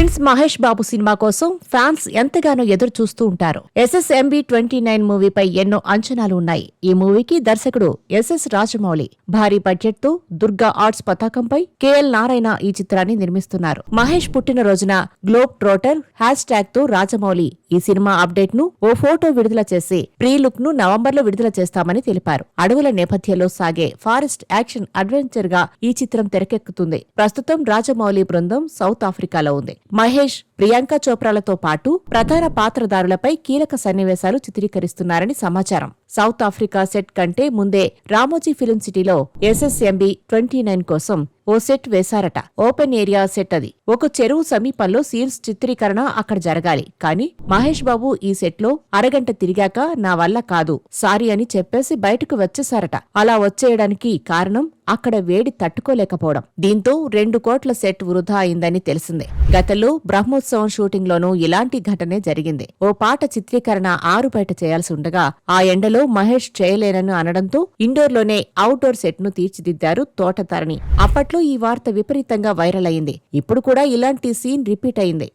Prince Mahesh Babu cinema కోసం fans ఎంతగానో ఎదురు చూస్తూ ఉంటారు. SSMB 29 మూవీపై ఎన్నో అంచనాలు ఉన్నాయి. ఈ మూవీకి దర్శకుడు SS రాజమౌళి భారీ బడ్జెట్ తో దుర్గా ఆర్ట్స్ పతాకంపై KL నారాయణ ఈ చిత్రాన్ని నిర్మిస్తున్నారు. మహేష్ పుట్టినరోజున గ్లోబ్ ట్రోటర్ #ట్యాగ్ తో రాజమౌళి ఈ సినిమా అప్డేట్ ను ఓ ఫోటో విడుదల చేసి ప్రీ లుక్ ను నవంబర్లో విడుదల చేస్తామని తెలిపారు. అడవుల నేపథ్యంలో సాగే ఫారెస్ట్ యాక్షన్ అడ్వెంచర్ గా ఈ చిత్రం తెరకెక్కుతుంది. ప్రస్తుతం రాజమౌళి బృందం సౌత్ ఆఫ్రికాలో ఉంది. మహేష్, ప్రియాంక చోప్రాలతో పాటు ప్రధాన పాత్రధారులపై కీలక సన్నివేశాలు చిత్రీకరిస్తున్నారని సమాచారం. సౌత్ ఆఫ్రికా సెట్ కంటే ముందే రామోజీ ఫిల్మ్ సిటీలో SSMB 29 కోసం ఓ సెట్ వేశారట. ఓపెన్ ఏరియా సెట్ అది. ఒక చెరువు సమీపంలో సీన్స్ చిత్రీకరణ అక్కడ జరగాలి. కానీ మహేష్ బాబు ఈ సెట్లో అరగంట తిరిగాక నా వల్ల కాదు, సారీ అని చెప్పేసి బయటకు వచ్చేశారట. అలా వచ్చేయడానికి కారణం అక్కడ వేడి తట్టుకోలేకపోవడం. దీంతో 2 కోట్ల సెట్ వృధా అయిందని తెలిసిందే. గతంలో బ్రహ్మోత్సవం షూటింగ్ లోనూ ఇలాంటి ఘటనే జరిగింది. ఓ పాట చిత్రీకరణ ఆరుబయట చేయాల్సి ఉండగా ఆ ఎండలో మహేష్ చేయలేనని అనడంతో ఇండోర్లోనే అవుట్డోర్ సెట్ ను తీర్చిదిద్దారు తోటతారని. అప్పట్లో ఈ వార్త విపరీతంగా వైరల్ అయింది. ఇప్పుడు కూడా ఇలాంటి సీన్ రిపీట్ అయింది.